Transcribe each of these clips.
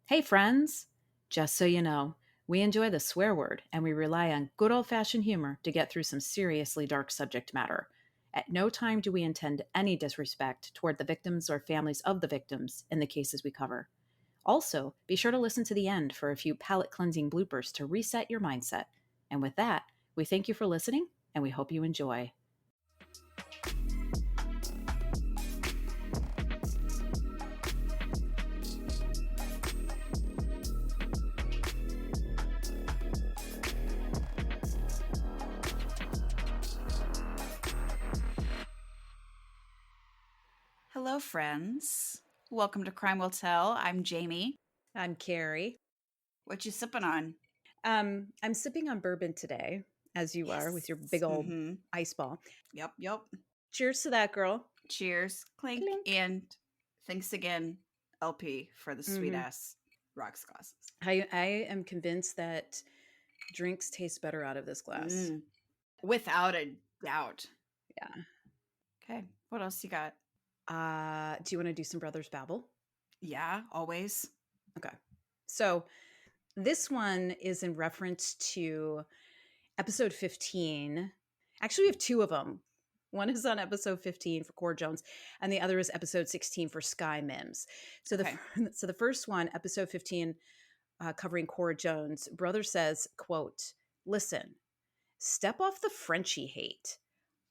Hey, friends! Just so you know, we enjoy the swear word and we rely on good old fashioned humor to get through some seriously dark subject matter. At no time do we intend any disrespect toward the victims or families of the victims in the cases we cover. Also, be sure to listen to the end for a few palate cleansing bloopers to reset your mindset. And with that, we thank you for listening and we hope you enjoy. Hello, friends. Welcome to Crime Will Tell. I'm Jamie. I'm Carrie. What you sipping on? I'm sipping on bourbon today, as you are with your big Yes. old ice ball. Yep. Cheers to that, girl. Cheers. Clink. Clink. And thanks again, LP, for the sweet Mhm. ass rocks glasses. I am convinced that drinks taste better out of this glass. Without a doubt. Yeah. Okay. What else you got? Do you want to do some Brothers Babble? Yeah, always. Okay. So this one is in reference to episode 15. Actually, we have two of them. One is on episode 15 for Cora Jones, and the other is episode 16 for Sky Mims. So Okay. the first one, episode 15, covering Cora Jones, brother says, quote, "Listen, step off the Frenchie hate.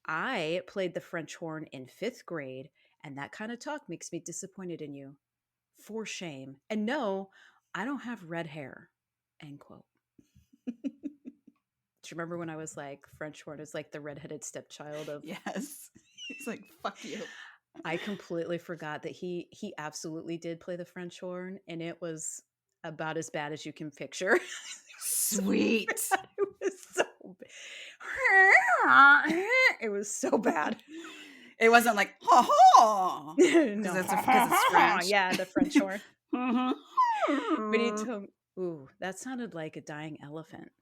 I played the French horn in 5th grade, and that kind of talk makes me disappointed in you. For shame. And no, I don't have red hair." End quote. Do you remember when I was like, French horn is like the redheaded stepchild of. Yes. He's like, fuck you. I completely forgot that he absolutely did play the French horn, and it was about as bad as you can picture. Sweet. It was so it was so bad. It wasn't like, ha ha. No, Because it's French. Yeah, the French horn. But he It told, ooh, that sounded like a dying elephant.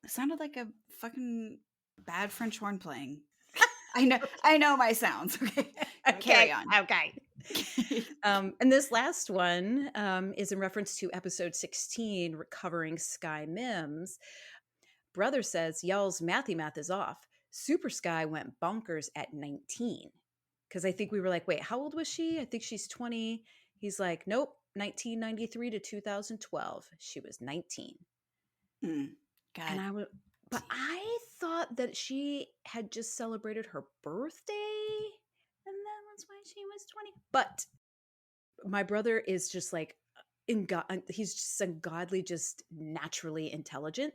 sounded like a fucking bad French horn playing. I know my sounds. Okay. Carry on. Okay. And this last one is in reference to episode 16, recovering Sky Mims. Brother says, yells, Mathy Math is off. Super Sky went bonkers at 19. Because I think we were like, wait, how old was she? I think she's 20. He's like, nope, 1993 to 2012. She was 19. God. And I thought that she had just celebrated her birthday, and that was when she was 20. But my brother is just like he's just ungodly, just naturally intelligent,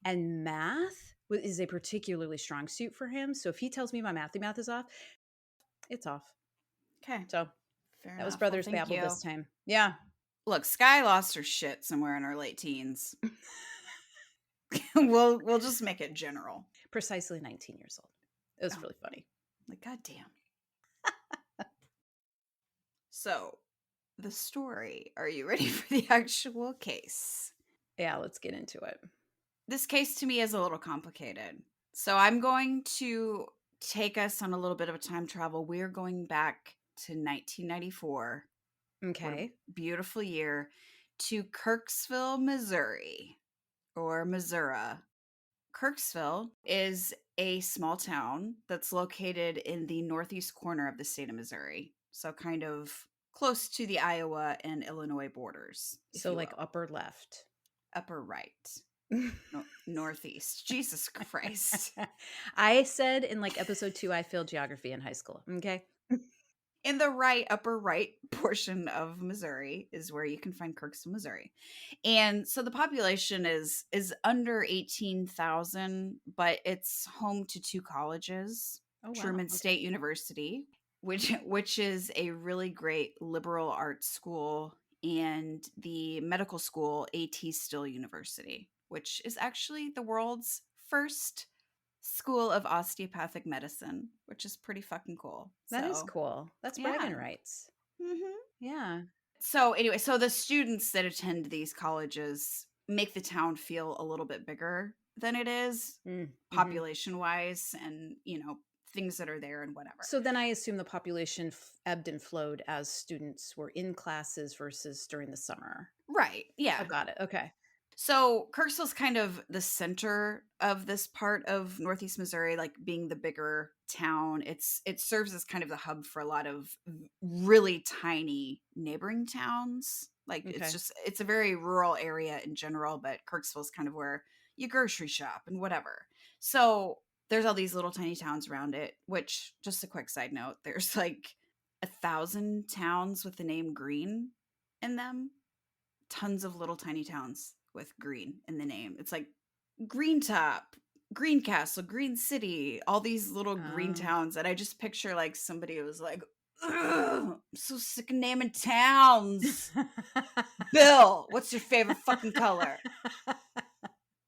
and math is a particularly strong suit for him. So if he tells me my math is off, it's off. Okay. So Fair that was enough. Brothers Well, thank Babble you. this time. Yeah. Look, Sky lost her shit somewhere in her late teens. we'll just make it general. Precisely 19 years old. It was really funny. Like, goddamn. So, the story. Are you ready for the actual case? Yeah, let's get into it. This case to me is a little complicated. So I'm going to take us on a little bit of a time travel. We're going back to 1994. Okay. What a beautiful year, to Kirksville, Missouri, or Missouri. Kirksville is a small town that's located in the northeast corner of the state of Missouri. So kind of close to the Iowa and Illinois borders. So like upper left. Upper right. Northeast. Jesus Christ. I said in like episode 2, I failed geography in high school. Okay. In the upper right portion of Missouri is where you can find Kirksville, Missouri. And so the population is under 18,000, but it's home to 2 colleges. Oh, wow. Truman State University, which is a really great liberal arts school, and the medical school, A.T. Still University, which is actually the world's first school of osteopathic medicine, which is pretty fucking cool. That is cool. That's bragging rights. Mm-hmm. Yeah. So anyway, so the students that attend these colleges make the town feel a little bit bigger than it is, population wise, and things that are there and whatever. So then I assume the population ebbed and flowed as students were in classes versus during the summer. Right. Oh, Yeah. got it. Okay. So Kirksville's kind of the center of this part of Northeast Missouri, like being the bigger town. It serves as kind of the hub for a lot of really tiny neighboring towns. Like Okay. it's a very rural area in general, but Kirksville's kind of where you grocery shop and whatever. So there's all these little tiny towns around it, which just a quick side note, there's like 1,000 towns with the name Green in them, tons of little tiny towns with green in the name. It's like Green Top, Green Castle, Green City, all these little green Um, towns. And I just picture like somebody was like, "Ugh, I'm so sick of naming towns. Bill, what's your favorite fucking color?"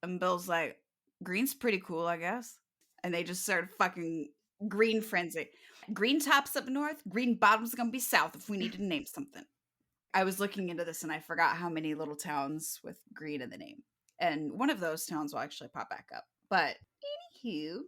And Bill's like, "Green's pretty cool, I guess." And they just started fucking green frenzy. Green Top's up north, Green Bottom's gonna be south if we need to name something. I was looking into this and I forgot how many little towns with green in the name. And one of those towns will actually pop back up. But anywho,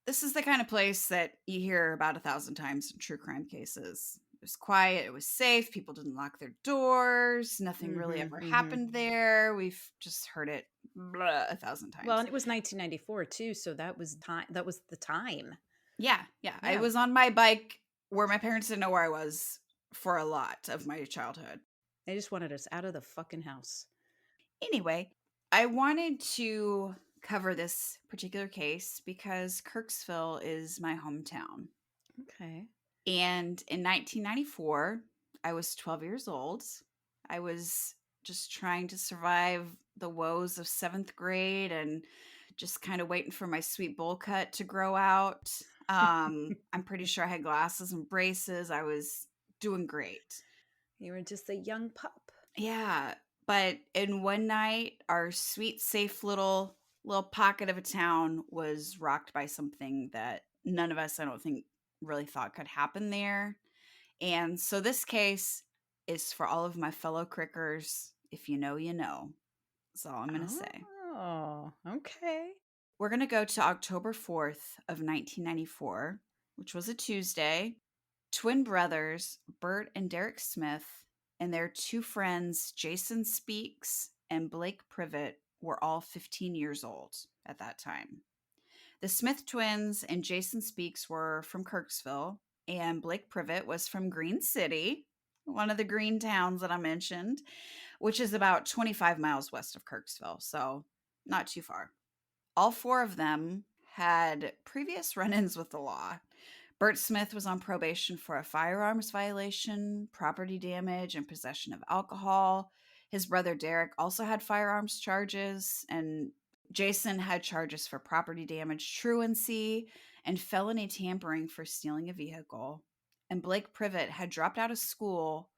this is the kind of place that you hear about 1,000 times in true crime cases. It was quiet, it was safe, people didn't lock their doors, nothing really mhm, ever mhm. happened there. We've just heard it blah, 1,000 Well, times. and it was 1994 too, so that was time. That was the time. Yeah, yeah. I Yeah, was on my bike where my parents didn't know where I was for a lot of my childhood. they just wanted us out of the fucking house. Anyway, I wanted to cover this particular case because Kirksville is my hometown. Okay. And in 1994, I was 12 years old. I was just trying to survive the woes of seventh grade and just kind of waiting for my sweet bowl cut to grow out. I'm pretty sure I had glasses and braces. I was doing great. You were just a young pup. Yeah, but in one night, our sweet, safe little pocket of a town was rocked by something that none of us, I don't think, really thought could happen there. And so this case is for all of my fellow crickers. If you know, you know. That's all I'm gonna say. Oh, okay. We're gonna go to October 4th of 1994, which was a Tuesday. Twin brothers, Bert and Derek Smith, and their two friends, Jason Speaks and Blake Privet, were all 15 years old at that time. The Smith twins and Jason Speaks were from Kirksville, and Blake Privet was from Green City, one of the green towns that I mentioned, which is about 25 miles west of Kirksville, so not too far. All four of them had previous run ins with the law. Bert Smith was on probation for a firearms violation, property damage, and possession of alcohol. His brother Derek also had firearms charges, and Jason had charges for property damage, truancy, and felony tampering for stealing a vehicle. And Blake Privet had dropped out of school,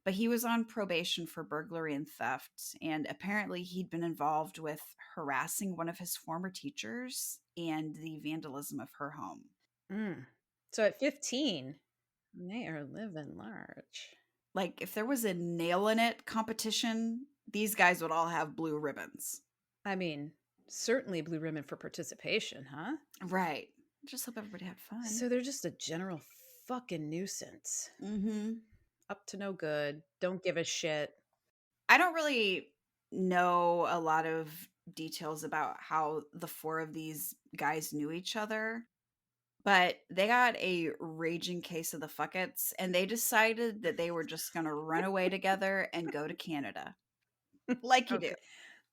but he was on probation for burglary and theft. And apparently, he'd been involved with harassing one of his former teachers and the vandalism of her home. Mm. So at 15, they are living large. Like, if there was a nail in it competition, these guys would all have blue ribbons. I mean, certainly blue ribbon for participation, huh? Right. Just hope everybody had fun. So they're just a general fucking nuisance. Mm-hmm. Up to no good. Don't give a shit. I don't really know a lot of details about how the four of these guys knew each other, but they got a raging case of the fuckets and they decided that they were just going to run away together and go to Canada. Like you do. Okay.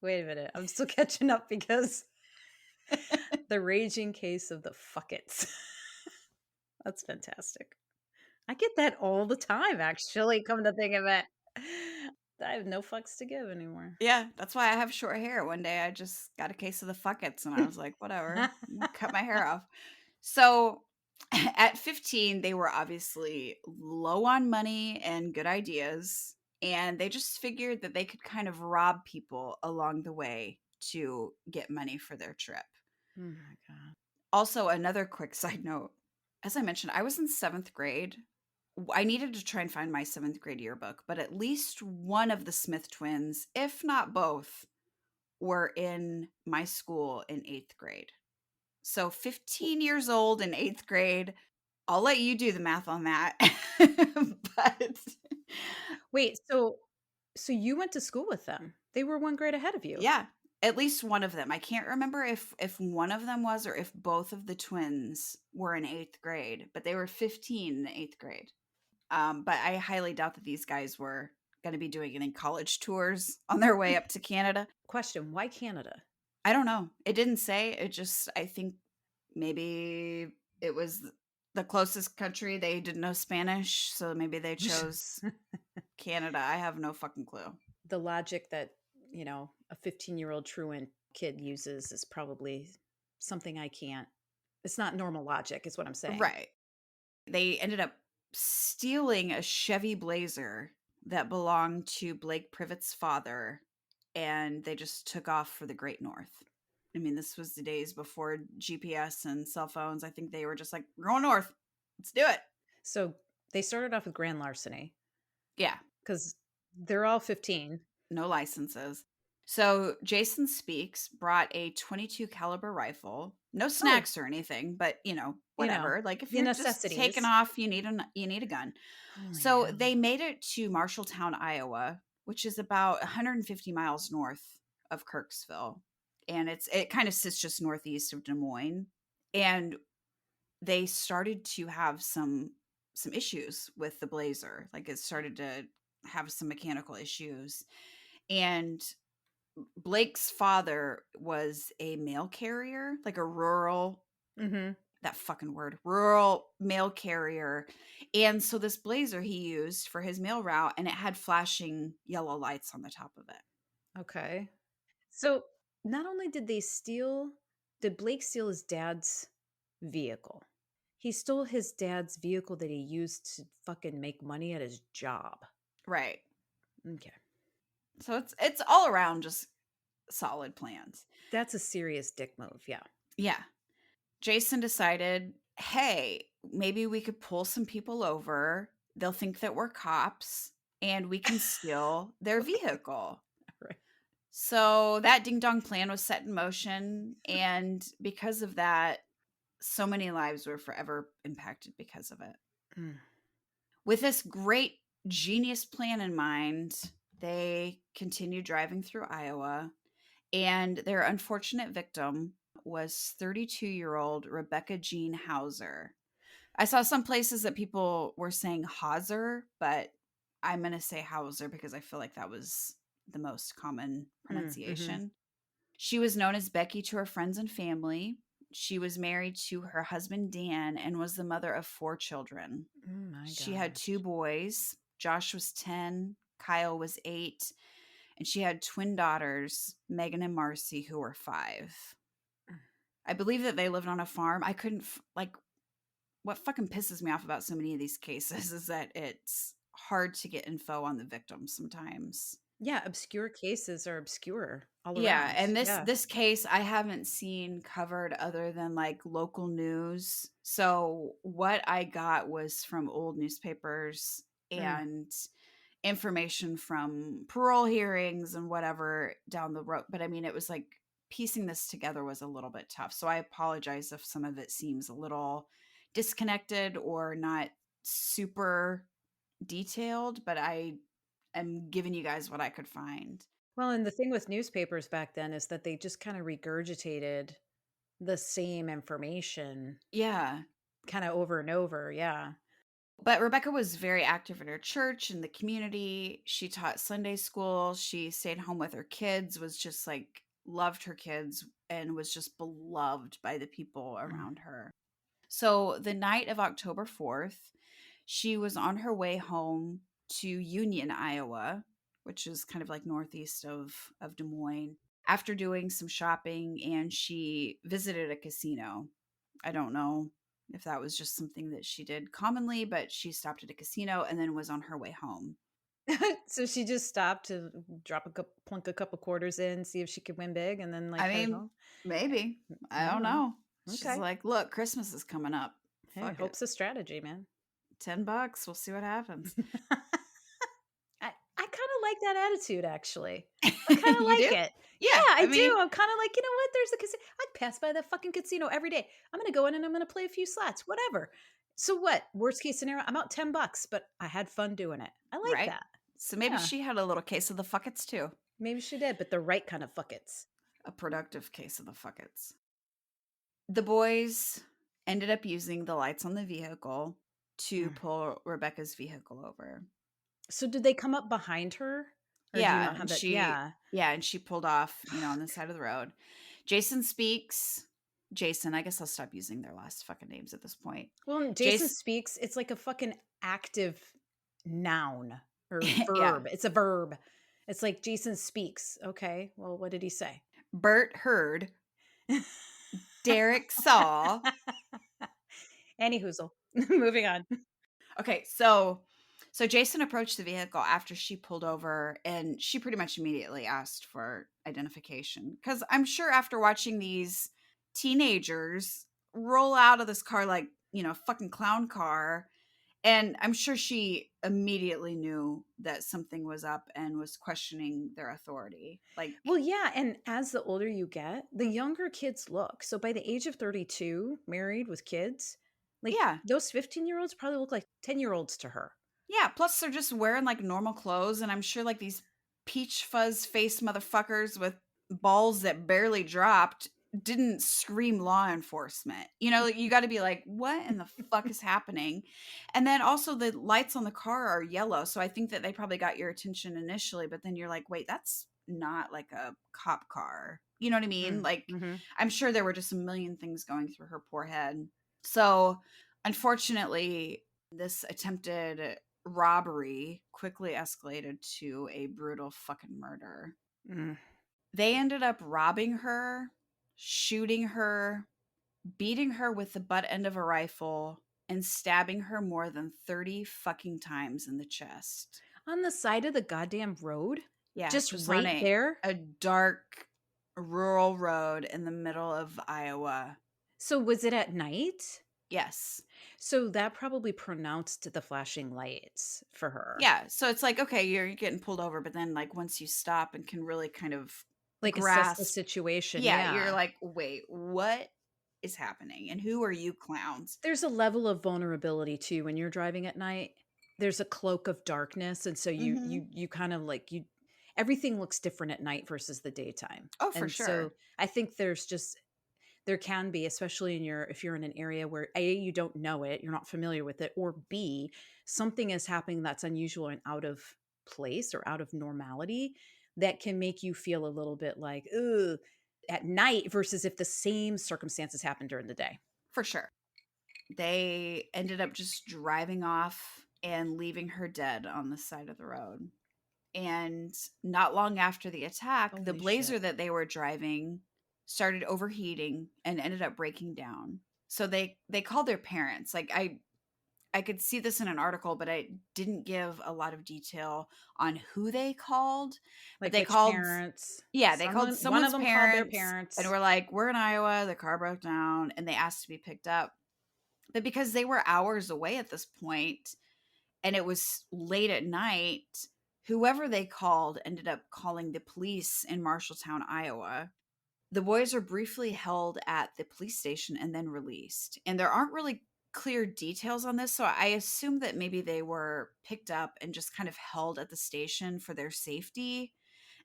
Wait a minute. I'm still catching up because the raging case of the fuckets. That's fantastic. I get that all the time, actually, come to think of it. I have no fucks to give anymore. Yeah, that's why I have short hair. One day I just got a case of the fuckets and I was like, whatever, I'm gonna cut my hair off. So at 15, they were obviously low on money and good ideas. And they just figured that they could kind of rob people along the way to get money for their trip. Oh my god. Also, another quick side note, as I mentioned, I was in seventh grade. I needed to try and find my seventh grade yearbook, but at least one of the Smith twins, if not both, were in my school in eighth grade. So 15 years old in 8th grade. I'll let you do the math on that. But Wait, so you went to school with them? They were 1 grade ahead of you? yeah, at least one of them. I can't remember if one of them was or if both of the twins were in 8th grade, but they were 15 in 8th grade. But I highly doubt that these guys were going to be doing any college tours on their way up to Canada. Question, why Canada? I don't know. It didn't say. It just, I think maybe it was the closest country. They didn't know Spanish, so maybe they chose Canada. I have no fucking clue. The logic that, a 15-year-old truant kid uses is probably something I can't. It's not normal logic, is what I'm saying. Right. They ended up stealing a Chevy Blazer that belonged to Blake Privet's father, and they just took off for the Great North. I mean, this was the days before GPS and cell phones. I think they were just like, we're going north. Let's do it. So they started off with grand larceny Yeah, because they're all 15. no licenses. So Jason Speaks brought a 22 caliber rifle. No Oh, snacks or anything, but you know, whatever. Like if the you're just taking necessities. off, you need a gun. Holy So hell. they made it to Marshalltown, Iowa, which is about 150 miles north of Kirksville, and it kind of sits just northeast of Des Moines. And they started to have some issues with the Blazer. Like it started to have some mechanical issues. And Blake's father was a mail carrier, like a rural, Mhm. that fucking word, rural mail carrier. And so this Blazer he used for his mail route, and it had flashing yellow lights on the top of it. Okay. So not only did Blake steal his dad's vehicle, he stole his dad's vehicle that he used to fucking make money at his job. Right. Okay. So it's all around just solid plans. That's a serious dick move. Yeah. Yeah. Jason decided, hey, maybe we could pull some people over. They'll think that we're cops and we can steal their Okay. vehicle. Right. So that ding dong plan was set in motion. And because of that, so many lives were forever impacted because of it. Mm. With this great genius plan in mind, they continued driving through Iowa, and their unfortunate victim was 32-year-old Rebecca Jean Hauser. I saw some places that people were saying Hauser, but I'm going to say Hauser because I feel like that was the most common Mm-hmm. pronunciation. She was known as Becky to her friends and family. She was married to her husband Dan and was the mother of 4 children. Oh my She had two gosh. boys. Josh was 10, Kyle was 8, and she had twin daughters, Megan and Marcy, who were 5. I believe that they lived on a farm. I couldn't, like, what fucking pisses me off about so many of these cases is that it's hard to get info on the victims sometimes. Yeah, obscure cases are obscure all Yeah, around. and this Yeah. this case I haven't seen covered other than like local news. So what I got was from old newspapers Mm. and information from parole hearings and whatever down the road. But I mean, it was like piecing this together was a little bit tough. So I apologize if some of it seems a little disconnected or not super detailed, but I am giving you guys what I could find. Well, and the thing with newspapers back then is that they just kind of regurgitated the same information Yeah. kind of over and over. Yeah. But Rebecca was very active in her church and the community. She taught Sunday school. She stayed home with her kids, was just like loved her kids and was just beloved by the people Mm. around her. So the night of October 4th, she was on her way home to Union, Iowa, which is kind of like northeast of Des Moines, after doing some shopping, and she visited a casino. I don't know if that was just something that she did commonly, but she stopped at a casino and then was on her way home. So she just stopped to plunk a couple quarters in, see if she could win big, and then like I head mean, home. maybe. I I don't don't know. know. She's Okay. like, look, Christmas is coming up. Hey, Fuck it. hope's a strategy, man. $10. We'll see what happens. I kind of like that attitude, actually. I kinda You like do? it. Yeah, Yeah, I I do. mean, I'm kinda like, "You know what? There's a casino. I'd pass by the fucking casino every day. I'm gonna go in and I'm gonna play a few slots, whatever. So what? Worst case scenario, I'm out 10 bucks, but I had fun doing it." I like right? that. So maybe Yeah, she had a little case of the fuckets too. maybe she did, but the right kind of fuckets. A productive case of the fuckets. The boys ended up using the lights on the vehicle to Mm. pull Rebecca's vehicle over. So did they come up behind her? Or do you Yeah, not have that? Yeah. and she pulled off, on the side of the road. Jason speaks. Jason, I guess I'll stop using their last fucking names at this point. Well, and Jason Jason, speaks, it's like a fucking active noun or yeah. verb. It's a verb. It's like Jason speaks. Okay. Well, what did he say? Bert heard. Derek saw. Any hoozle. Moving on. Okay, so Jason approached the vehicle after she pulled over and she pretty much immediately asked for identification cuz I'm sure after watching these teenagers roll out of this car like, fucking clown car, and I'm sure she immediately knew that something was up and was questioning their authority. Like, Well, yeah. And as the older you get, the younger kids look. So by the age of 32, married with kids, like yeah. those 15-year-olds probably look like 10-year-olds to her. Yeah, plus they're just wearing like normal clothes, and I'm sure like these peach fuzz face motherfuckers with balls that barely dropped didn't scream law enforcement. Like, you got to be like, what in the fuck is happening? And then also the lights on the car are yellow, so I think that they probably got your attention initially, but then you're like, wait, that's not like a cop car. You know what I mean? Like, Mm-hmm. I'm sure there were just a million things going through her poor head. So, unfortunately, this attempted robbery quickly escalated to a brutal fucking murder. Mm. They ended up robbing her, shooting her, beating her with the butt end of a rifle, and stabbing her more than 30 fucking times in the chest. On the side of the goddamn road? Yeah, Just just on right a there? a dark rural road in the middle of Iowa. So was it at night? Yes. So that probably pronounced the flashing lights for her. Yeah, so it's like, okay, you're getting pulled over, but then, like, once you stop and can really kind of Like, assess the grasp, situation, yeah, you're yeah. like, "Wait, what is happening, and who are you clowns?" There's a level of vulnerability too when you're driving at night. There's a cloak of darkness, and so you Mhm. you you kind of like you everything looks different at night versus the daytime. Oh, for And so sure. I think there can be, especially in your if you're in an area where A, you don't know it, you're not familiar with it, or B, something is happening that's unusual and out of place or out of normality that can make you feel a little bit like, ugh, at night versus if the same circumstances happen during the day. For sure. They ended up just driving off and leaving her dead on the side of the road, and not long after the attack, the Holy shit. Blazer that they were driving started overheating and ended up breaking down. So they called their parents. Like, I could see this in an article, but I didn't give a lot of detail on who they called. But Like they which called, parents? yeah, they called Someone one of someone's them called their parents and parents. were like, "We're in Iowa, the car broke down," and they asked to be picked up. But because they were hours away at this point and it was late at night, whoever they called ended up calling the police in Marshalltown, Iowa. The boys are briefly held at the police station and then released. And there aren't really clear details on this, so I assume that maybe they were picked up and just kind of held at the station for their safety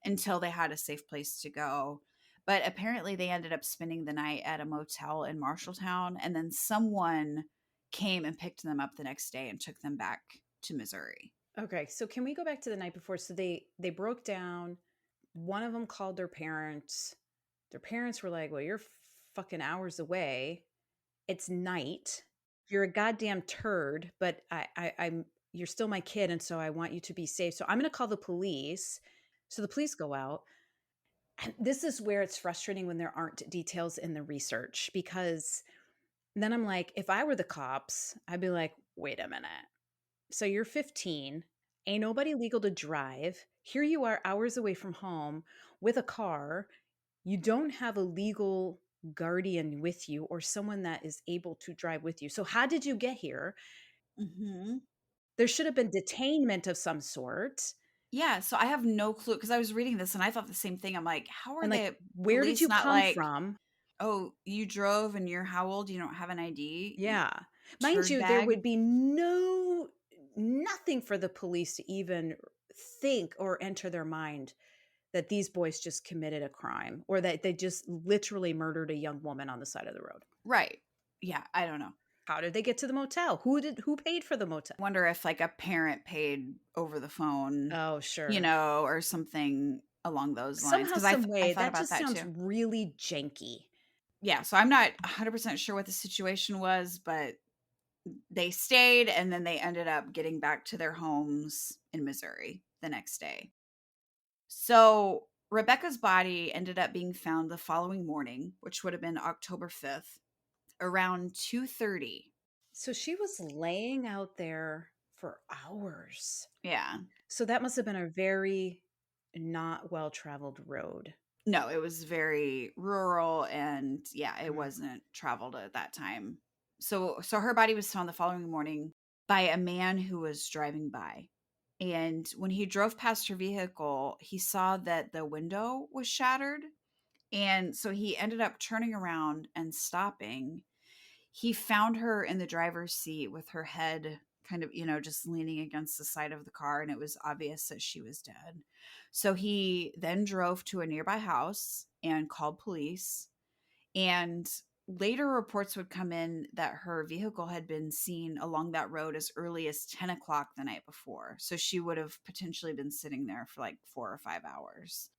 until they had a safe place to go. But apparently they ended up spending the night at a motel in Marshalltown, and then someone came and picked them up the next day and took them back to Missouri. Okay, so can we go back to the night before? So they broke down. One of them called their parents. Their parents were like, "Well, you're fucking hours away. It's night. You're a goddamn turd, but I'm you're still my kid, and so I want you to be safe. So I'm going to call the police." So the police go out. And this is where it's frustrating when there aren't details in the research because then I'm like, if I were the cops, I'd be like, wait a minute. So you're 15, ain't nobody legal to drive. Here you are hours away from home with a car. You don't have a legal guardian with you or someone that is able to drive with you. So how did you get here? Mhm. There should have been detainment of some sort. Yeah, so I have no clue because I was reading this and I thought the same thing. I'm like, how are And, like, the where did police you not come like, from? "Oh, you drove and you're how old? You don't have an ID? You Yeah. Mind turd you, there bag?" would be nothing for the police to even think or enter their mind that these boys just committed a crime or that they just literally murdered a young woman on the side of the road. Right. Yeah, I don't know. How did they get to the motel? Who paid for the motel? Wonder if like a parent paid over the phone, Oh, sure. or something along those lines. Somehow, Because some I way, thought that about just that sounds too. really janky. Yeah, so I'm not 100% sure what the situation was, but they stayed and then they ended up getting back to their homes in Missouri the next day. So Rebecca's body ended up being found the following morning, which would have been October 5th, around 2:30. So she was laying out there for hours. Yeah. So that must have been a very not well-traveled road. No, it was very rural and yeah, it Mm. wasn't traveled at that time. So her body was found the following morning by a man who was driving by. And when he drove past her vehicle, he saw that the window was shattered. And so he ended up turning around and stopping. He found her in the driver's seat with her head kind of, just leaning against the side of the car, and it was obvious that she was dead. So he then drove to a nearby house and called police. And later reports would come in that her vehicle had been seen along that road as early as 10 o'clock the night before. So she would have potentially been sitting there for like 4 or 5 hours.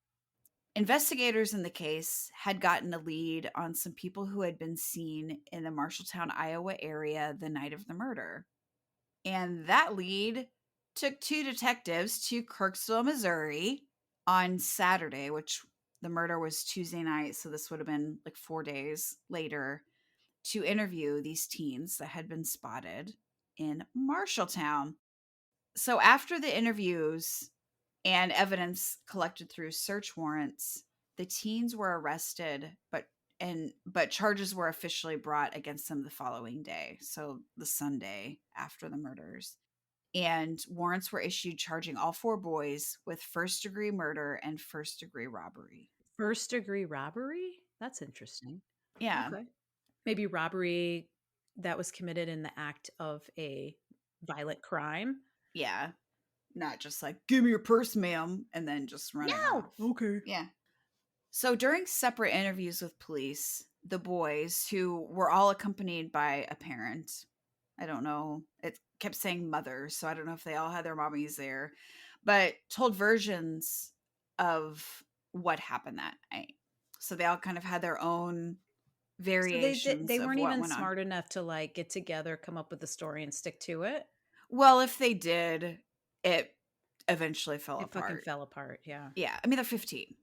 Investigators in the case had gotten a lead on some people who had been seen in the Marshalltown, Iowa area the night of the murder. And that lead took two detectives to Kirksville, Missouri on Saturday, which the murder was Tuesday night. So this would have been like 4 days later to interview these teens that had been spotted in Marshalltown. So after the interviews and evidence collected through search warrants, the teens were arrested, but charges were officially brought against them the following day, so the Sunday after the murders. And warrants were issued charging all four boys with first-degree murder and first-degree robbery. First degree robbery? That's interesting. Yeah. Okay. Maybe robbery that was committed in the act of a violent crime? Yeah. Not just like, "Give me your purse, ma'am," and then just running No. off. Okay. Yeah. So during separate interviews with police, the boys, who were all accompanied by a parent, I don't know, it kept saying mothers, so I don't know if they all had their mommies there, but told versions of what happened that night. So they all kind of had their own So variations they of weren't what even went on. smart enough to, like, get together, come up with a story, and stick to it? Well, if they did, it eventually fell It fucking apart. fell apart, yeah. Yeah, I mean, they're 15.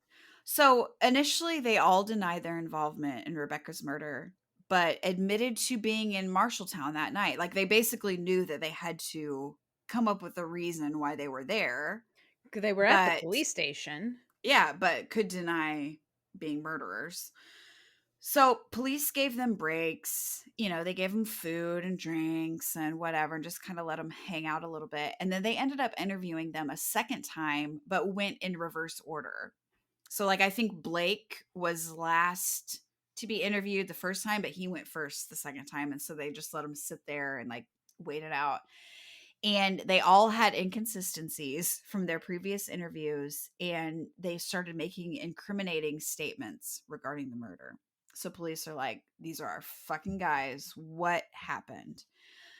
So initially, they all denied their involvement in Rebecca's murder, but admitted to being in Marshalltown that night. Like, they basically knew that they had to come up with a reason why they were there, 'Cause they were at the but police station. yeah, but could deny being murderers. So police gave them breaks. They gave them food and drinks and whatever, and just kind of let them hang out a little bit. And then they ended up interviewing them a second time, but went in reverse order. So, like, I think Blake was last to be interviewed the first time, but he went first the second time. And so they just let him sit there and like wait it out. And they all had inconsistencies from their previous interviews, and they started making incriminating statements regarding the murder. So police are like, these are our fucking guys. What happened?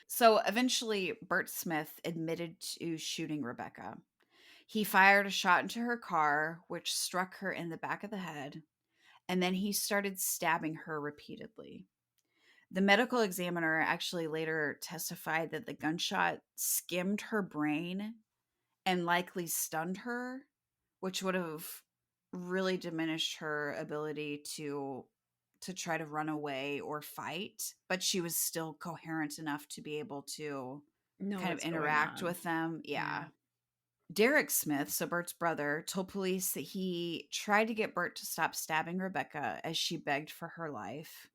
So eventually, Bert Smith admitted to shooting Rebecca. He fired a shot into her car, which struck her in the back of the head, and then he started stabbing her repeatedly. The medical examiner actually later testified that the gunshot skimmed her brain and likely stunned her, which would have really diminished her ability to try to run away or fight, but she was still coherent enough to be able to Know kind of what's going interact on. with them. Yeah. Yeah. Derek Smith, so Bert's brother, told police that he tried to get Bert to stop stabbing Rebecca as she begged for her life.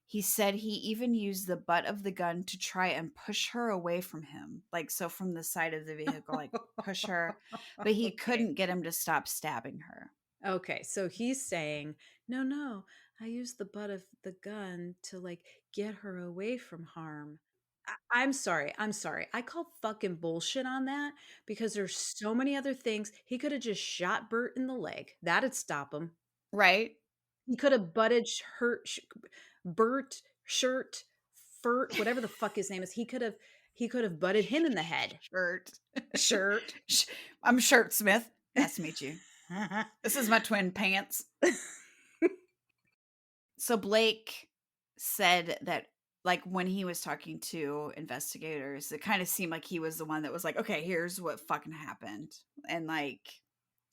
He said he even used the butt of the gun to try and push her away from him. Like, so from the side of the vehicle, like push her, but he Okay. couldn't get him to stop stabbing her. Okay, so he's saying, "No, no, I used the butt of the gun to, like, get her away from harm." I'm sorry, I'm sorry. I call fucking bullshit on that because there's so many other things. He coulda just shot Bert in the leg. That'd stop him. Right? He coulda butted sh her sh Bert, Shirt, Furt, whatever the fuck his name is, he could've butted him in the head. Shirt. Shirt. Sh- I'm Shirt Smith. Nice to meet you. This is my twin pants. So Blake said that, like, when he was talking to investigators, it kind of seemed like he was the one that was like, okay, here's what fucking happened, and like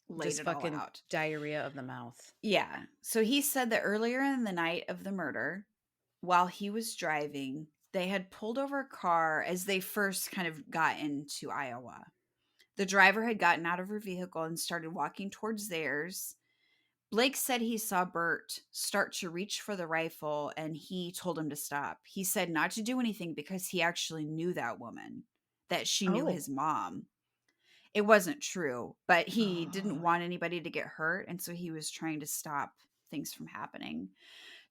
laid Just it all fucking out. diarrhea of the mouth. Yeah. So he said that earlier in the night of the murder, while he was driving, they had pulled over a car as they first kind of got into Iowa. The driver had gotten out of her vehicle and started walking towards theirs. Blake said he saw Bert start to reach for the rifle and he told him to stop. He said not to do anything because he actually knew that woman, that she knew his Oh. mom. It wasn't true, but he didn't Oh, want anybody to get hurt. And so he was trying to stop things from happening.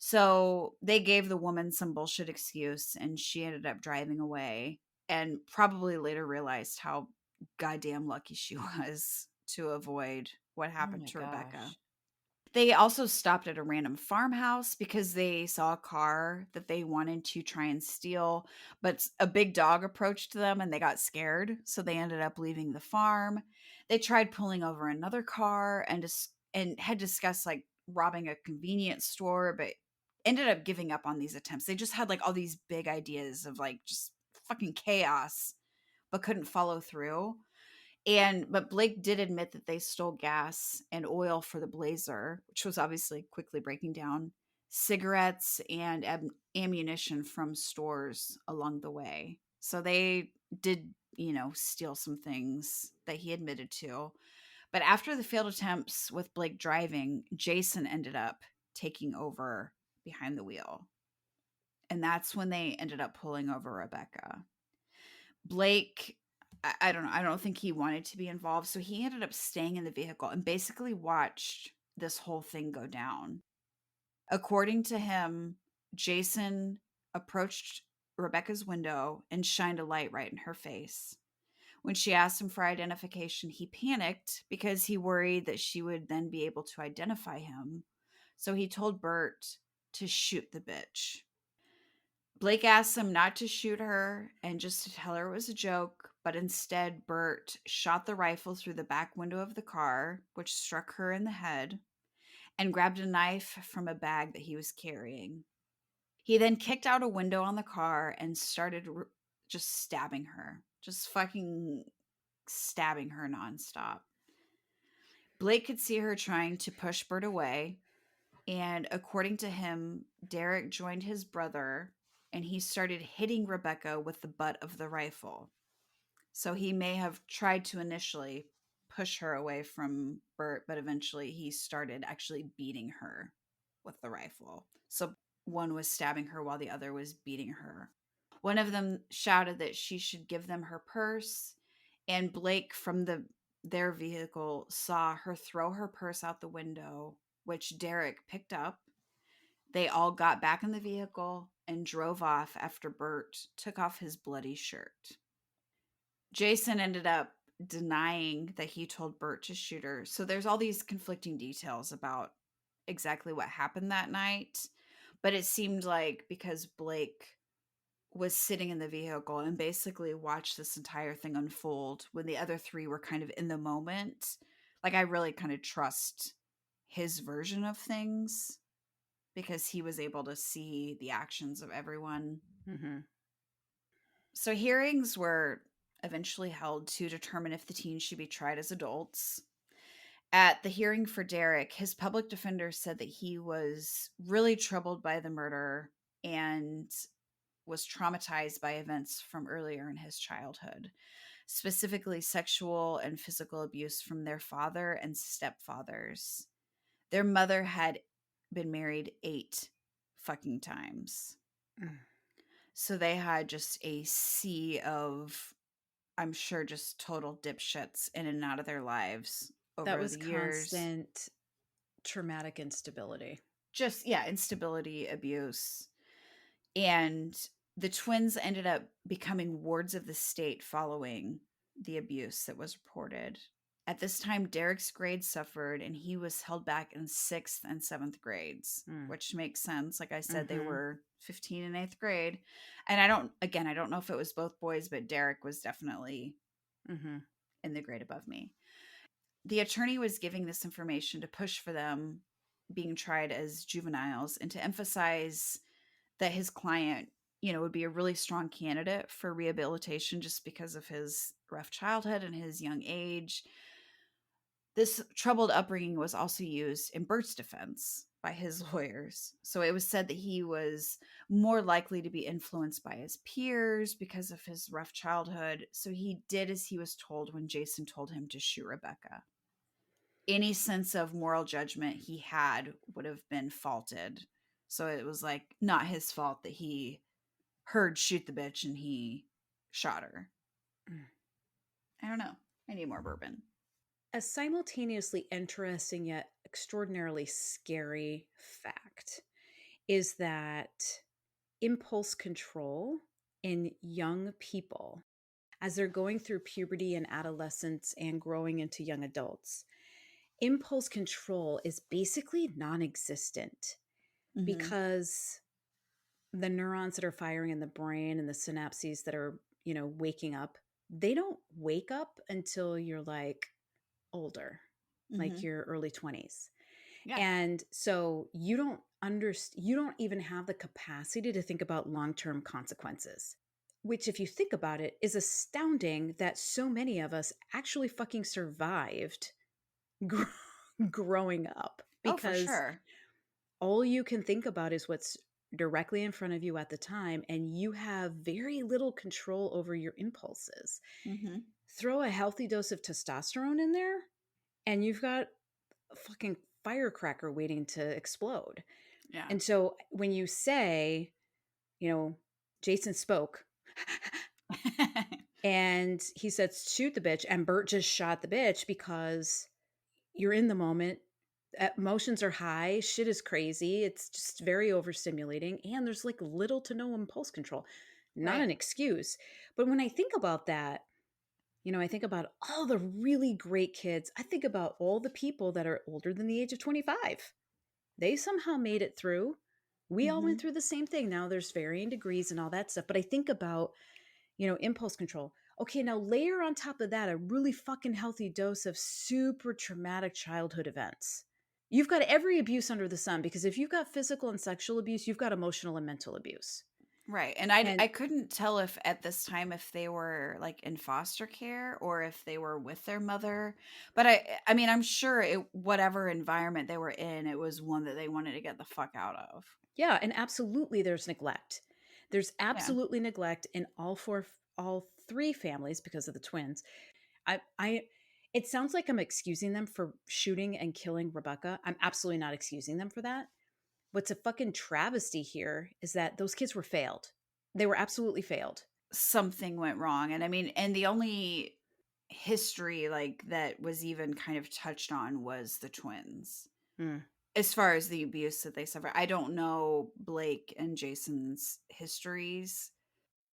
So they gave the woman some bullshit excuse and she ended up driving away and probably later realized how goddamn lucky she was to avoid what oh happened my to Rebecca. gosh. They also stopped at a random farmhouse because they saw a car that they wanted to try and steal, but a big dog approached them and they got scared, so they ended up leaving the farm. They tried pulling over another car and had discussed like robbing a convenience store, but ended up giving up on these attempts. They just had like all these big ideas of like just fucking chaos, but couldn't follow through. But Blake did admit that they stole gas and oil for the Blazer, which was obviously quickly breaking down, cigarettes and ammunition from stores along the way. So they did, steal some things that he admitted to. But after the failed attempts with Blake driving, Jason ended up taking over behind the wheel. And that's when they ended up pulling over Rebecca. Blake, I don't know. I don't think he wanted to be involved. So he ended up staying in the vehicle and basically watched this whole thing go down. According to him, Jason approached Rebecca's window and shined a light right in her face. When she asked him for identification, he panicked because he worried that she would then be able to identify him. So he told Bert to shoot the bitch. Blake asked him not to shoot her and just to tell her it was a joke, but instead, Bert shot the rifle through the back window of the car, which struck her in the head, and grabbed a knife from a bag that he was carrying. He then kicked out a window on the car and started just stabbing her, just fucking stabbing her nonstop. Blake could see her trying to push Bert away, and according to him, Derek joined his brother and he started hitting Rebecca with the butt of the rifle. So he may have tried to initially push her away from Bert, but eventually he started actually beating her with the rifle. So one was stabbing her while the other was beating her. One of them shouted that she should give them her purse, and Blake from their vehicle saw her throw her purse out the window, which Derek picked up. They all got back in the vehicle and drove off after Bert took off his bloody shirt. Jason ended up denying that he told Bert to shoot her. So there's all these conflicting details about exactly what happened that night. But it seemed like because Blake was sitting in the vehicle and basically watched this entire thing unfold when the other three were kind of in the moment, like I really kind of trust his version of things because he was able to see the actions of everyone. Mhm. So hearings were eventually held to determine if the teens should be tried as adults. At the hearing for Derek, his public defender said that he was really troubled by the murder and was traumatized by events from earlier in his childhood, specifically sexual and physical abuse from their father and stepfathers. Their mother had been married 8 fucking times. Mm. So they had just a sea of, I'm sure, just total dipshits in and out of their lives That over was the years. constant traumatic instability. Just, yeah, instability, abuse. And the twins ended up becoming wards of the state following the abuse that was reported. At this time, Derek's grades suffered and he was held back in sixth and seventh grades, Mm. which makes sense. Like I said, they Mm-hmm. were 15 and eighth grade. And I don't know if it was both boys, but Derek was definitely Mm-hmm. in the grade above me. The attorney was giving this information to push for them being tried as juveniles and to emphasize that his client, would be a really strong candidate for rehabilitation just because of his rough childhood and his young age. This troubled upbringing was also used in Bert's defense by his lawyers. So it was said that he was more likely to be influenced by his peers because of his rough childhood. So he did as he was told when Jason told him to shoot Rebecca. Any sense of moral judgment he had would have been faulted. So it was like not his fault that he heard shoot the bitch and he shot her. Mm. I don't know. I need more bourbon. A simultaneously interesting yet extraordinarily scary fact is that impulse control in young people, as they're going through puberty and adolescence and growing into young adults, impulse control is basically non existent Mm-hmm. because the neurons that are firing in the brain and the synapses that are, waking up, they don't wake up until you're like older, like Mm-hmm. your early 20s. Yeah. And so you don't even have the capacity to think about long-term consequences, which if you think about it is astounding that so many of us actually fucking survived gr- growing up, Oh, for because sure. all you can think about is what's directly in front of you at the time, and you have very little control over your impulses. Mm-hmm. Throw a healthy dose of testosterone in there and you've got a fucking firecracker waiting to explode. Yeah. And so when you say, you know, Jason spoke and he said, shoot the bitch, and Bert just shot the bitch because you're in the moment. Emotions are high, shit is crazy, it's just very overstimulating, and there's like little to no impulse control. Not Right. an excuse. But when I think about that, I think about all the really great kids. I think about all the people that are older than the age of 25. They somehow made it through. We all Mm-hmm. went through the same thing. Now there's varying degrees and all that stuff. But I think about, impulse control. Okay, now layer on top of that a really fucking healthy dose of super traumatic childhood events. You've got every abuse under the sun, because if you've got physical and sexual abuse, you've got emotional and mental abuse. Right. And I And couldn't tell if at this time if they were like in foster care or if they were with their mother. But I mean I'm sure whatever environment they were in, it was one that they wanted to get the fuck out of. yeah, and absolutely there's neglect. There's Yeah. absolutely neglect in all three families because of the twins. I it sounds like I'm excusing them for shooting and killing Rebecca. I'm absolutely not excusing them for that. What's a fucking travesty here is that those kids were failed. They were absolutely failed. Something went wrong. And I mean, and the only history like that was even kind of touched on was the twins. Mm. As far as the abuse that they suffered, I don't know Blake and Jason's histories.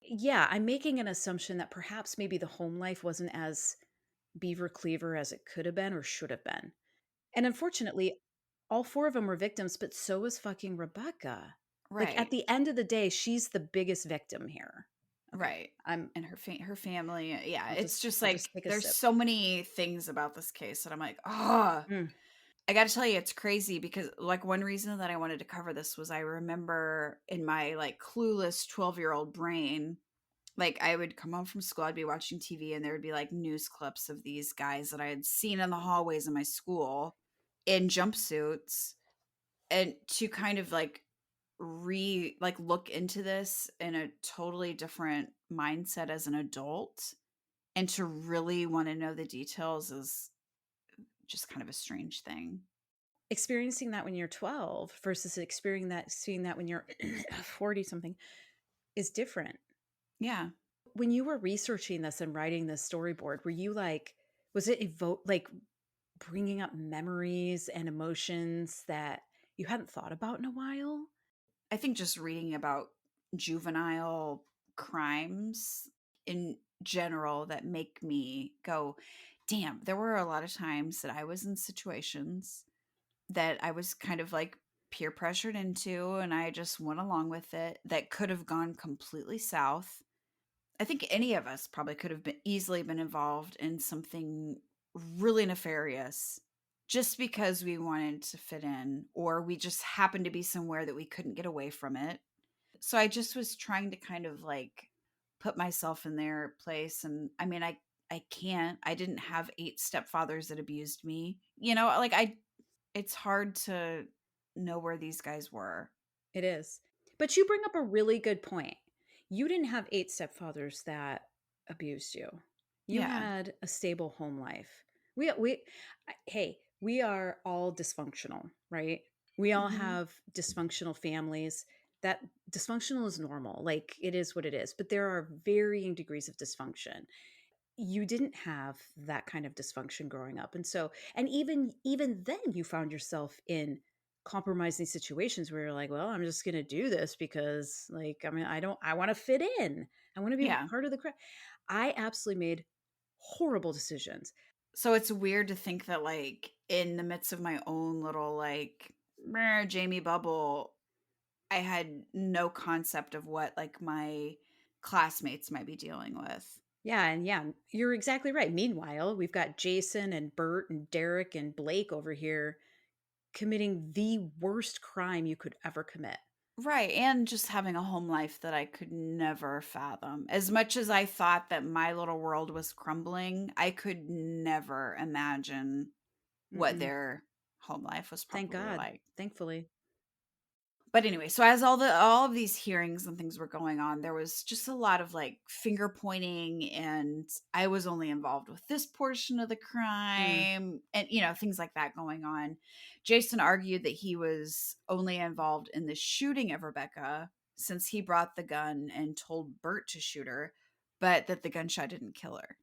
Yeah, I'm making an assumption that perhaps maybe the home life wasn't as beaver cleaver as it could have been or should have been. And unfortunately, all four of them were victims, but so was fucking Rebecca. Like at Right. the end of the day, she's the biggest victim here. Okay. Right. I'm And her family, yeah, I'll it's just just I'll just like take a there's sip. so many things about this case that I'm like, oh, Mm. I got to tell you, it's crazy because like one reason that I wanted to cover this was I remember in my like clueless 12-year-old brain, like I would come home from school, I'd be watching TV, and there would be like news clips of these guys that I had seen in the hallways of my school in jumpsuits, and to kind of like look into this in a totally different mindset as an adult and to really want to know the details is just kind of a strange thing. experiencing that when you're 12 versus experiencing that seeing that when you're 40 something is different. Yeah. When you were researching this and writing this storyboard, were you like, was it like bringing up memories and emotions that you hadn't thought about in a while? I think just reading about juvenile crimes in general that make me go, damn, there were a lot of times that I was in situations that I was kind of like peer pressured into and I just went along with it that could have gone completely south. I think any of us probably could have been easily been involved in something really nefarious just because we wanted to fit in or we just happened to be somewhere that we couldn't get away from it. So I just was trying to kind of like put myself in their place and I mean I can't. I didn't have 8 stepfathers that abused me. You know, like I it's hard to know where these guys were. It is. But you bring up a really good point. You didn't have 8 stepfathers that abused you. You Yeah. had a stable home life. Hey, we are all dysfunctional, right? We all Mhm. have dysfunctional families. That dysfunctional is normal. Like it is what it is, but there are varying degrees of dysfunction. You didn't have that kind of dysfunction growing up, and so and even then you found yourself in compromising situations where you're like, well, I'm just going to do this because like I mean I want to fit in, I want to be Yeah. part of the crowd. I absolutely made horrible decisions. So it's weird to think that like in the midst of my own little like meh, Jamie bubble, I had no concept of what like my classmates might be dealing with. Yeah, and yeah, you're exactly right. Meanwhile, we've got Jason and Bert and Derek and Blake over here committing the worst crime you could ever commit. Right, and just having a home life that I could never fathom. As much as I thought that my little world was crumbling, I could never imagine what Mm-mm. their home life was Thank probably God. like. Thankfully. But anyway, so as all of these hearings and things were going on, there was just a lot of like finger pointing and I was only involved with this portion of the Mm. crime and things like that going on. Jason argued that he was only involved in the shooting of Rebecca since he brought the gun and told Bert to shoot her, but that the gunshot didn't kill her.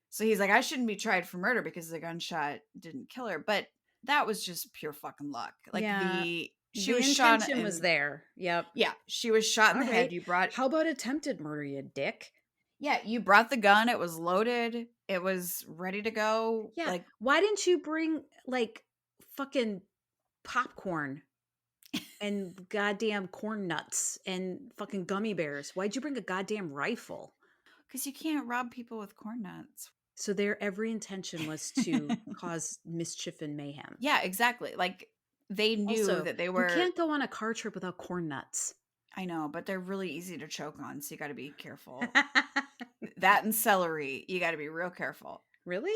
So he's like, I shouldn't be tried for murder because the gunshot didn't kill her. But that was just pure fucking luck. Like Yeah, she the was shot intention was in there. Yep. yeah, she was shot in All the head. right. How about attempted murder, you dick? You brought the gun. It was loaded. It was ready to go. Yeah. Like, Why didn't you bring like fucking popcorn and goddamn corn nuts and fucking gummy bears? Why'd you bring a goddamn rifle? because you can't rob people with corn nuts. So their every intention was to cause mischief and mayhem. Yeah, exactly. Like they knew Also, that they you were. can't go on a car trip without corn nuts. I know, but they're really easy to choke on, so you got to be careful. That and celery, you got to be real careful. Really?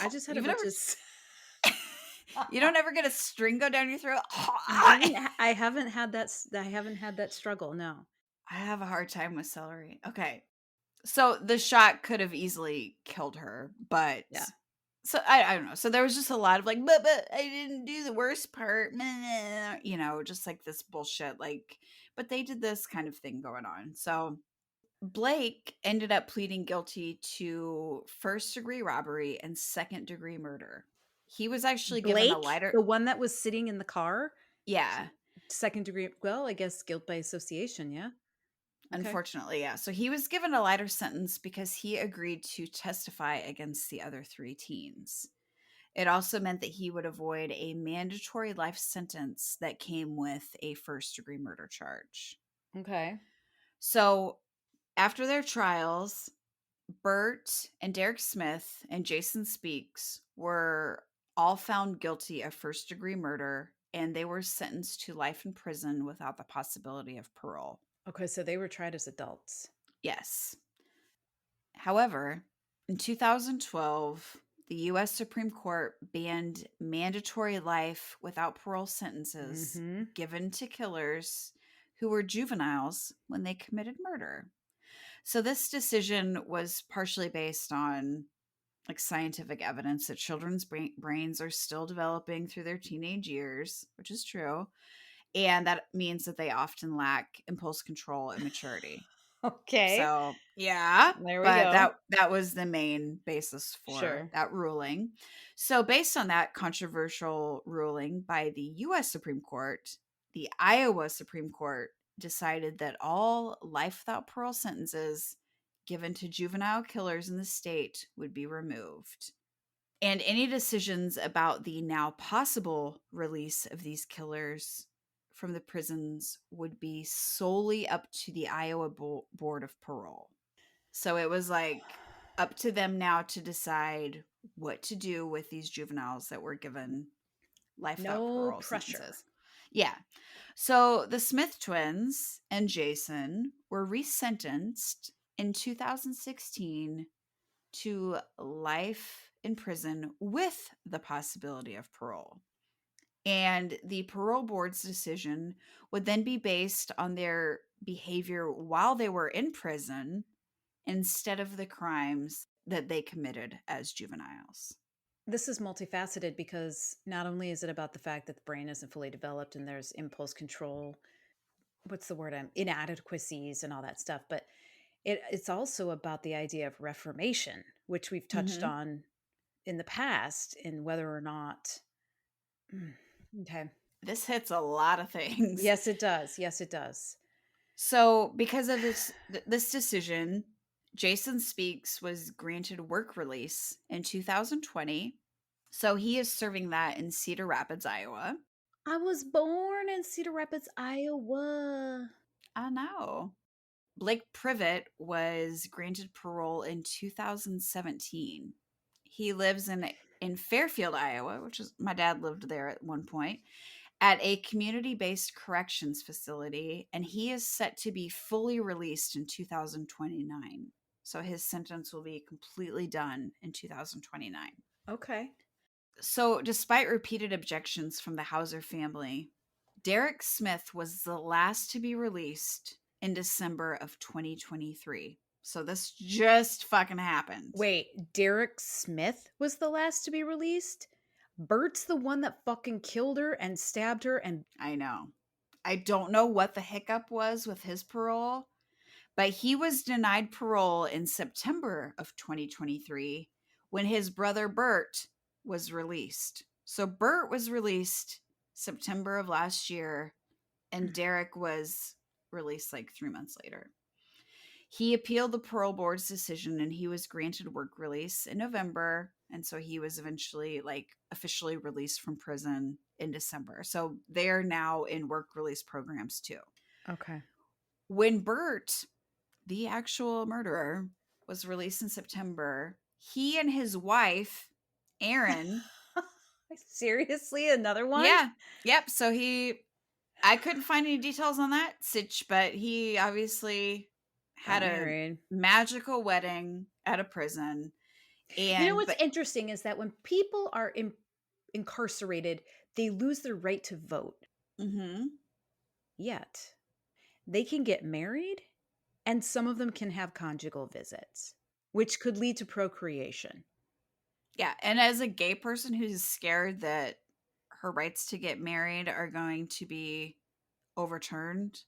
I just had a You've bunch never. of You don't ever get a string go down your throat. I haven't had that struggle, no. I have a hard time with celery. Okay. So the shot could have easily killed her, but Yeah. so I don't know. So there was just a lot of like, but I didn't do the worst part, just like this bullshit. Like, but they did this kind of thing going on. So Blake ended up pleading guilty to first degree robbery and second degree murder. He was actually given a Blake, lighter. the one that was sitting in the car? Yeah, Second degree, well, I guess guilt by association, yeah. Okay. unfortunately, yeah. So he was given a lighter sentence because he agreed to testify against the other 3 teens. It also meant that he would avoid a mandatory life sentence that came with a first degree murder charge. Okay. So, after their trials, Bert and Derek Smith and Jason Speaks were all found guilty of first degree murder and they were sentenced to life in prison without the possibility of parole. Okay, so they were tried as adults. Yes. However, in 2012, the US Supreme Court banned mandatory life without parole sentences Mhm. given to killers who were juveniles when they committed murder. So this decision was partially based on like scientific evidence that children's brains are still developing through their teenage years, which is true. And that means that they often lack impulse control and maturity. Okay. So, yeah, There we but go. that was the main basis for Sure. that ruling. So, based on that controversial ruling by the US Supreme Court, the Iowa Supreme Court decided that all life without parole sentences given to juvenile killers in the state would be removed. And any decisions about the now possible release of these killers from the prisons would be solely up to the Iowa Board of Parole. So it was like up to them now to decide what to do with these juveniles that were given life without No parole pressure. sentences. Yeah. So the Smith twins and Jason were resentenced in 2016 to life in prison with the possibility of parole. And the parole board's decision would then be based on their behavior while they were in prison instead of the crimes that they committed as juveniles. This is multifaceted because not only is it about the fact that the brain isn't fully developed and there's impulse control, what's the word? Inadequacies and all that stuff, but it's also about the idea of reformation, which we've touched Hmm. on in the past, in whether or not. Mm, okay. This hits a lot of things. Yes, it does. Yes, it does. So, because of this decision, Jason Speaks was granted work release in 2020. So he is serving that in Cedar Rapids, Iowa. I was born in Cedar Rapids, Iowa. I know. Blake Privet was granted parole in 2017. He lives in Fairfield, Iowa, which is my dad lived there at one point, at a community-based corrections facility, and he is set to be fully released in 2029. So his sentence will be completely done in 2029. Okay. So, despite repeated objections from the Hauser family, Derek Smith was the last to be released in December of 2023. So, this just fucking happened. Wait, Derek Smith was the last to be released? Bert's the one that fucking killed her and stabbed her and I know. I don't know what the hiccup was with his parole, but he was denied parole in September of 2023 when his brother Bert was released. So, Bert was released September of last year, and Derek was released like 3 months later. He appealed the parole board's decision and he was granted work release in November. And so he was eventually like officially released from prison in December. So they are now in work release programs too. okay. When Bert, the actual murderer, was released in September, he and his wife, Erin, Seriously, another one? yeah, yep. So I couldn't find any details on that sitch, but he obviously had Got a married. magical wedding at a prison. You know And what's but interesting is that when people are incarcerated, they lose their right to vote. mhm. Yet, they can get married and some of them can have conjugal visits, which could lead to procreation. Yeah, and as a gay person who's scared that her rights to get married are going to be overturned,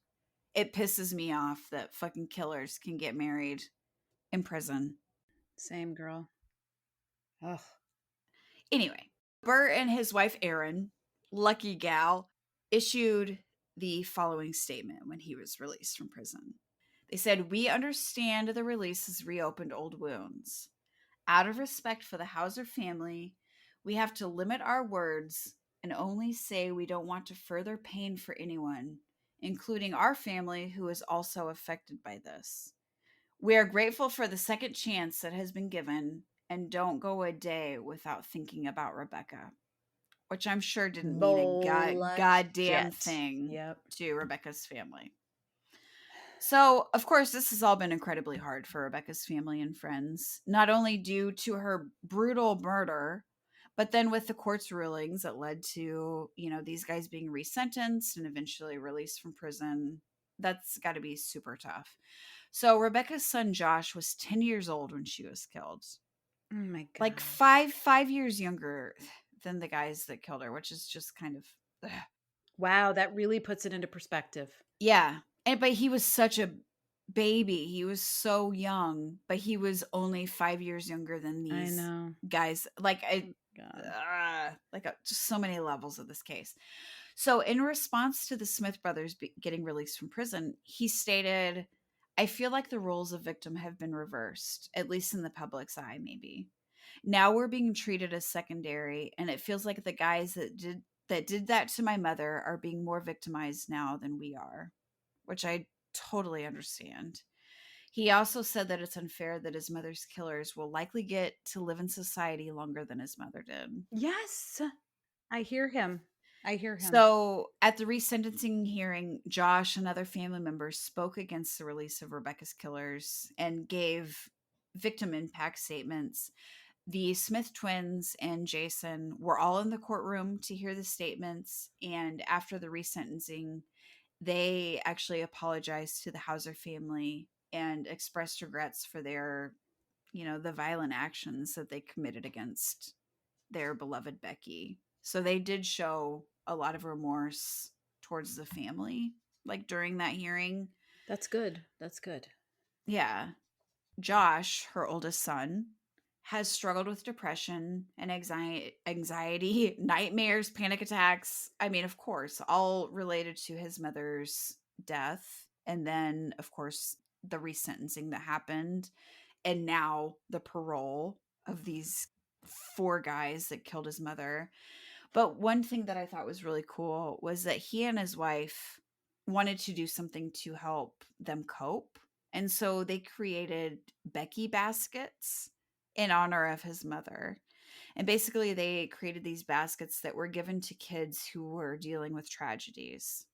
it pisses me off that fucking killers can get married in prison. Same girl. Ugh. Anyway, Bert and his wife Erin, lucky gal, issued the following statement when he was released from prison. They said, "We understand the release has reopened old wounds. Out of respect for the Hauser family, we have to limit our words and only say we don't want to further pain for anyone, including our family who is also affected by this. We are grateful for the second chance that has been given and don't go a day without thinking about Rebecca," which I'm sure didn't mean a goddamn Bullshit. thing Yep. to Rebecca's family. So, of course, this has all been incredibly hard for Rebecca's family and friends, not only due to her brutal murder, but then with the court's rulings that led to, these guys being resentenced and eventually released from prison. That's got to be super tough. So, Rebecca's son Josh was 10 years old when she was killed. Oh my Like gosh. 5 years younger than the guys that killed her, which is just kind of ugh. Wow, that really puts it into perspective. Yeah, and but he was such a baby, he was so young, but he was only 5 years younger than I these know. guys, like, Oh god. just so many levels of this case. So, in response to the Smith brothers getting released from prison, he stated, "I feel like the roles of victim have been reversed, at least in the public's eye, maybe. Now we're being treated as secondary, and it feels like the guys that did that to my mother are being more victimized now than we are," which I totally understand. He also said that it's unfair that his mother's killers will likely get to live in society longer than his mother did. Yes. I hear him. I hear him. So, at the resentencing hearing, Josh and other family members spoke against the release of Rebecca's killers and gave victim impact statements. The Smith twins and Jason were all in the courtroom to hear the statements, and after the resentencing, they actually apologized to the Hauser family and expressed regrets for the violent actions that they committed against their beloved Becky. So they did show a lot of remorse towards the family, like during that hearing. That's good. That's good. Yeah. Josh, her oldest son, has struggled with depression and anxiety, nightmares, panic attacks. I mean, of course, all related to his mother's death. And then, of course, the resentencing that happened. And now the parole of these four guys that killed his mother. But one thing that I thought was really cool was that he and his wife wanted to do something to help them cope. And so they created Becky baskets in honor of his mother. And basically, they created these baskets that were given to kids who were dealing with tragedies.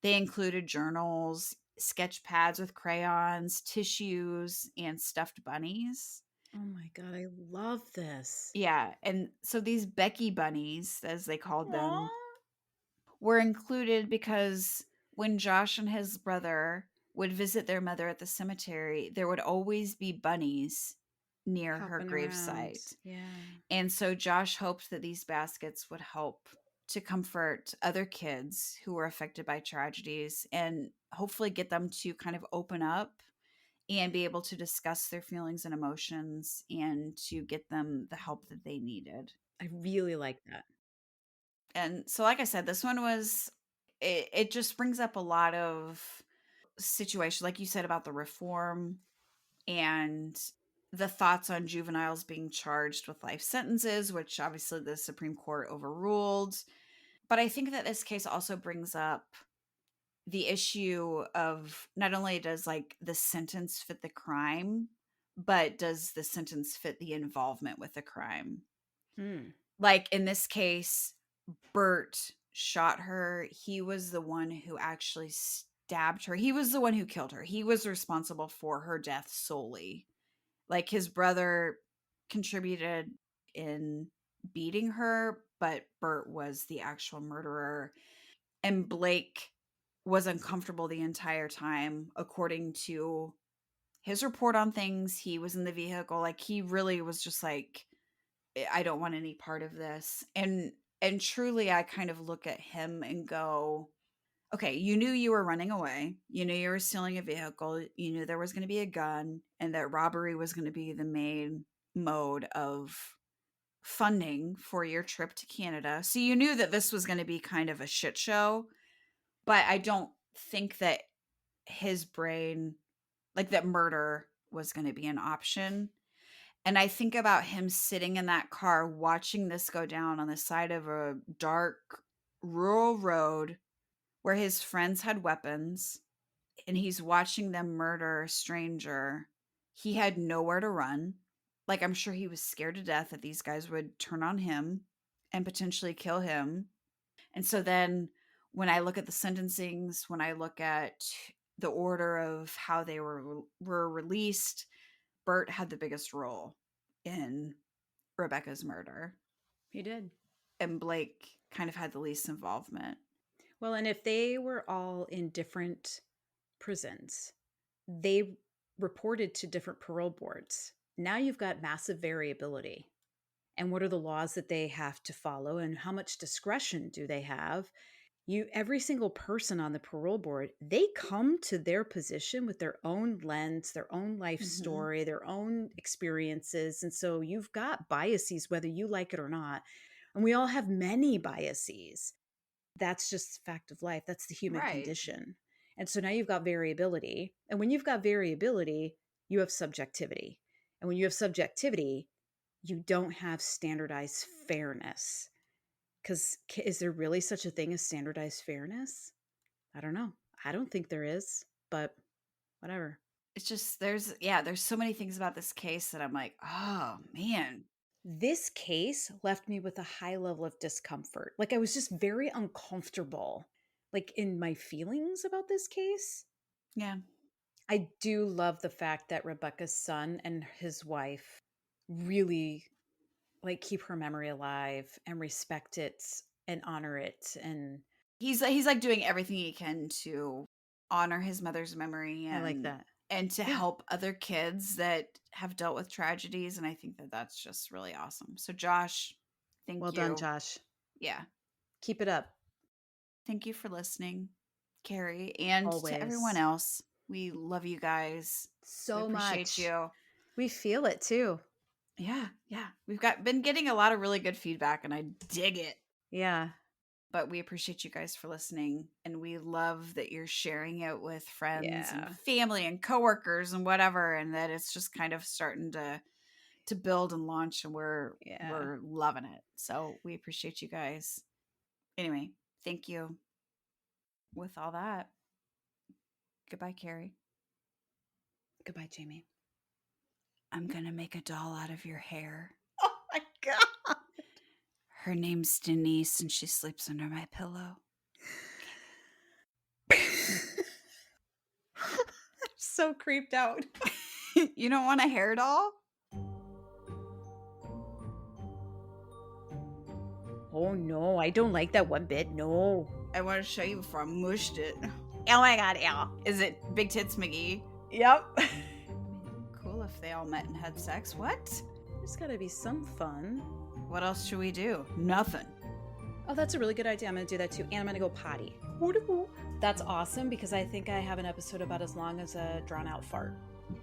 They included journals, sketch pads with crayons, tissues, and stuffed bunnies. Oh my god, I love this. Yeah, and so these Becky bunnies, as they called Aw. them, were included because when Josh and his brother would visit their mother at the cemetery, there would always be bunnies near her Hopping around. gravesite. Yeah. And so Josh hoped that these baskets would help to comfort other kids who were affected by tragedies and hopefully get them to kind of open up and be able to discuss their feelings and emotions and to get them the help that they needed. I really like that. And so, like I said, this one was, it just brings up a lot of situations, like you said, about the reform and the thoughts on juveniles being charged with life sentences, which obviously the Supreme Court overruled. But I think that this case also brings up the issue of not only does like the sentence fit the crime, but does the sentence fit the involvement with the crime? Hmm. Like in this case, Bert shot her. He was the one who actually stabbed her. He was the one who killed her. He was responsible for her death solely. Like his brother contributed in beating her, but Bert was the actual murderer. And Blake was uncomfortable the entire time, according to his report on things. He was in the vehicle. Like he really was just like, I don't want any part of this. And truly I kind of look at him and go, okay, you knew you were running away. You knew you were stealing a vehicle. You knew there was going to be a gun and that robbery was going to be the main mode of funding for your trip to Canada. So you knew that this was going to be kind of a shit show, but I don't think that his brain, like that murder was going to be an option. And I think about him sitting in that car watching this go down on the side of a dark rural road where his friends had weapons and he's watching them murder a stranger. He had nowhere to run. Like, I'm sure he was scared to death that these guys would turn on him and potentially kill him. And so then when I look at the sentencings, when I look at the order of how they were released, Bert had the biggest role in Rebecca's murder, He did. and Blake kind of had the least involvement. Well, and if they were all in different prisons, they reported to different parole boards. Now you've got massive variability. And what are the laws that they have to follow and how much discretion do they have? Every single person on the parole board, they come to their position with their own lens, their own life Mhm. story, their own experiences. And so you've got biases whether you like it or not. And we all have many biases. That's just fact of life. That's the human Right. condition. And so now you've got variability. And when you've got variability, you have subjectivity. And when you have subjectivity, you don't have standardized fairness. Because is there really such a thing as standardized fairness? I don't know. I don't think there is, but whatever. It's just there's so many things about this case that I'm like, "Oh, man." This case left me with a high level of discomfort. Like I was just very uncomfortable, like in my feelings about this case. Yeah. I do love the fact that Rebecca's son and his wife really like keep her memory alive and respect it and honor it. And He's like doing everything he can to honor his mother's memory I like that. and to Yeah. help other kids that have dealt with tragedies, and I think that that's just really awesome. So Josh, Well thank done, you. Josh. Yeah. Keep it up. Thank you for listening, Carrie, and to everyone Always. else. We love you guys. We So appreciate much. you. We feel it too. Yeah, yeah. We've been getting a lot of really good feedback and I dig it. Yeah. But we appreciate you guys for listening and we love that you're sharing it with friends and Yeah. family and coworkers and whatever and that it's just kind of starting to build and launch and Yeah. we're loving it. So we appreciate you guys. Anyway, thank you. With all that, goodbye, Carrie. Goodbye, Jamie. I'm gonna make a doll out of your hair. Oh my God. Her name's Denise and she sleeps under my pillow. So creeped out. You don't want a hair doll? Oh no, I don't like that one bit. No. I want to show you before I mushed it. Oh my God, ew. Is it Big Tits McGee? Yep. Cool if they all met and had sex. What? There's got to be some fun. What else should we do? Nothing. Oh, that's a really good idea. I'm going to do that too. And I'm going to go potty. That's awesome because I think I have an episode about as long as a drawn out fart.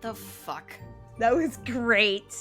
The fuck? That was great.